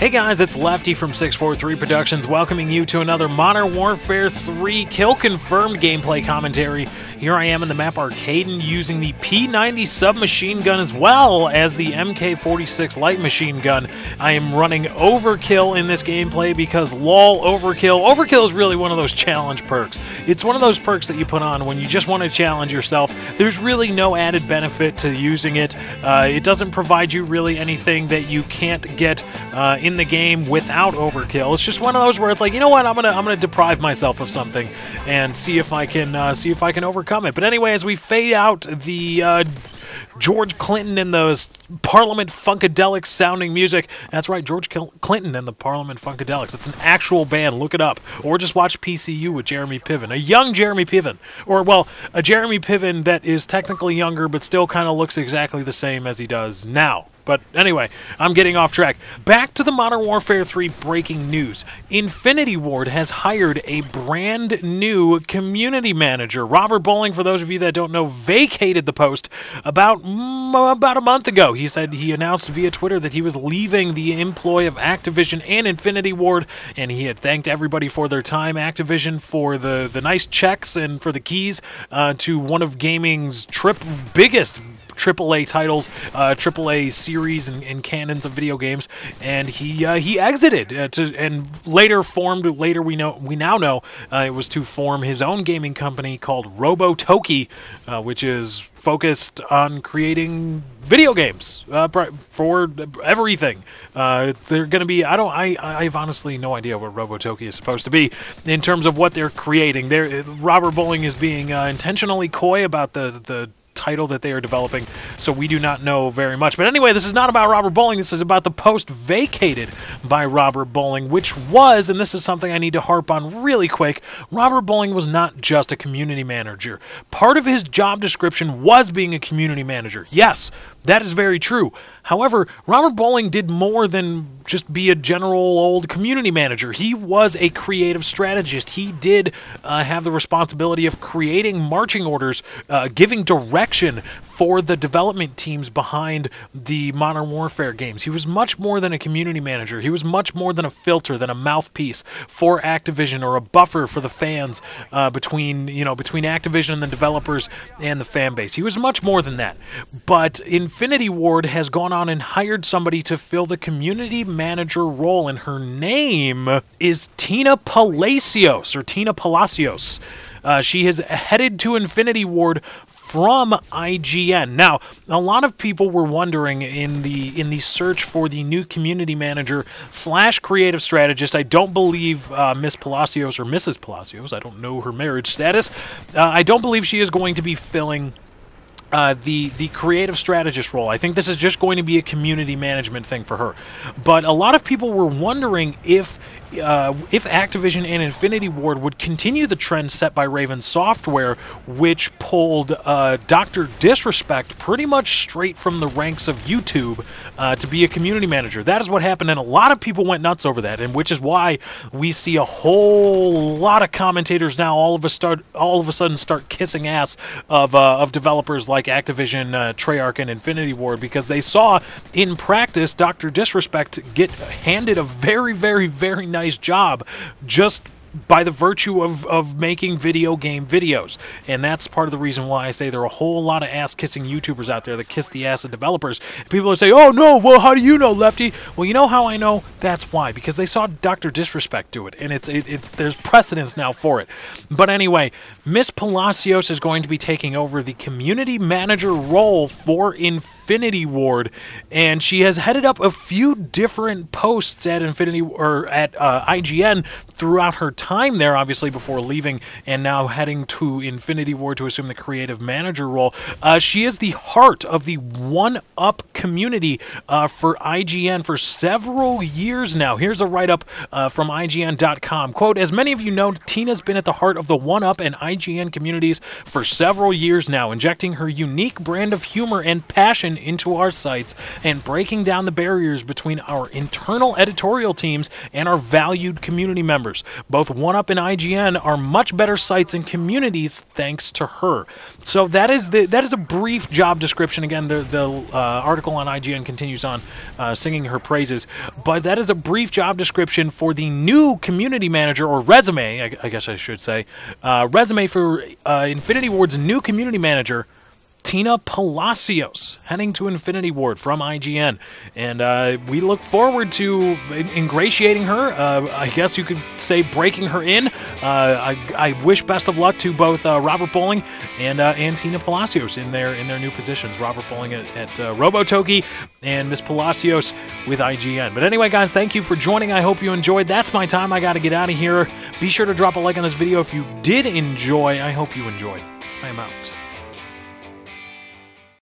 Hey guys, it's Lefty from 643 Productions welcoming you to another Modern Warfare 3 Kill Confirmed gameplay commentary. Here I am in the map Arcaden using the P90 submachine gun as well as the MK46 light machine gun. I am running Overkill in this gameplay because lol Overkill. Overkill is really one of those challenge perks. It's one of those perks that you put on when you just want to challenge yourself. There's really no added benefit to using it. It doesn't provide you really anything that you can't get in the game without Overkill. It's just one of those where it's like, you know what, I'm gonna deprive myself of something and see if I can overcome it. But anyway, as we fade out the George Clinton and the Parliament Funkadelic sounding music. That's right, George Clinton and the Parliament Funkadelics. It's an actual band. Look it up. Or just watch PCU with Jeremy Piven. A young Jeremy Piven. Or, well, a Jeremy Piven that is technically younger but still kind of looks exactly the same as he does now. But anyway, I'm getting off track. Back to the Modern Warfare 3 breaking news. Infinity Ward has hired a brand new community manager. Robert Bowling, for those of you that don't know, vacated the post about a month ago. He announced via Twitter that he was leaving the employ of Activision and Infinity Ward, and he had thanked everybody for their time. Activision for the nice checks and for the keys to one of gaming's biggest AAA titles, AAA series and canons of video games, and he exited and later we now know it was to form his own gaming company called Robotoki, which is focused on creating video games for everything. They're going to be, I have honestly no idea what Robotoki is supposed to be in terms of what they're creating. Robert Bowling is being intentionally coy about the title that they are developing, so we do not know very much. But anyway, this is not about Robert Bowling. This is about the post vacated by Robert Bowling, which was, and this is something I need to harp on really quick, Robert Bowling was not just a community manager. Part of his job description was being a community manager. Yes, that is very true. However, Robert Bowling did more than just be a general old community manager. He was a creative strategist. He did have the responsibility of creating marching orders, giving direction for the development teams behind the Modern Warfare games. He was much more than a community manager. He was much more than a filter, than a mouthpiece for Activision, or a buffer for the fans between Activision and the developers and the fan base. He was much more than that. But Infinity Ward has gone on and hired somebody to fill the community manager role, and her name is Tina Palacios. She has headed to Infinity Ward from IGN. Now, a lot of people were wondering in the search for the new community manager / creative strategist. I don't believe Miss Palacios or Mrs. Palacios, I don't know her marriage status, I don't believe she is going to be filling the creative strategist role. I think this is just going to be a community management thing for her. But a lot of people were wondering if Activision and Infinity Ward would continue the trend set by Raven Software, which pulled Dr. Disrespect pretty much straight from the ranks of YouTube to be a community manager. That is what happened, and a lot of people went nuts over that, and which is why we see a whole lot of commentators now all of a sudden start kissing ass of developers like Activision, Treyarch, and Infinity Ward, because they saw in practice Dr. Disrespect get handed a very, very, very nice job just by the virtue of making video game videos. And that's part of the reason why I say there are a whole lot of ass-kissing YouTubers out there that kiss the ass of developers. People are saying, oh no, well, how do you know, Lefty? Well, you know how I know? That's why. Because they saw Dr. Disrespect do it, and there's precedence now for it. But anyway, Miss Palacios is going to be taking over the community manager role for Infinity Ward, and she has headed up a few different posts at IGN throughout her time there, obviously, before leaving and now heading to Infinity Ward to assume the creative manager role. She is the heart of the 1UP community for IGN for several years now. Here's a write-up from IGN.com. Quote, as many of you know, Tina's been at the heart of the 1UP and IGN communities for several years now, injecting her unique brand of humor and passion information into our sites and breaking down the barriers between our internal editorial teams and our valued community members. Both 1UP and IGN are much better sites and communities thanks to her. So that is a brief job description. Again, the article on IGN continues on singing her praises, but that is a brief job description for the new community manager, or resume, I guess I should say, resume for Infinity Ward's new community manager, Tina Palacios, heading to Infinity Ward from IGN. And we look forward to ingratiating her. I guess you could say breaking her in. I wish best of luck to both Robert Bowling and Tina Palacios in their new positions. Robert Bowling at Robotogi and Miss Palacios with IGN. But anyway, guys, thank you for joining. I hope you enjoyed. That's my time. I got to get out of here. Be sure to drop a like on this video if you did enjoy. I hope you enjoyed. I am out.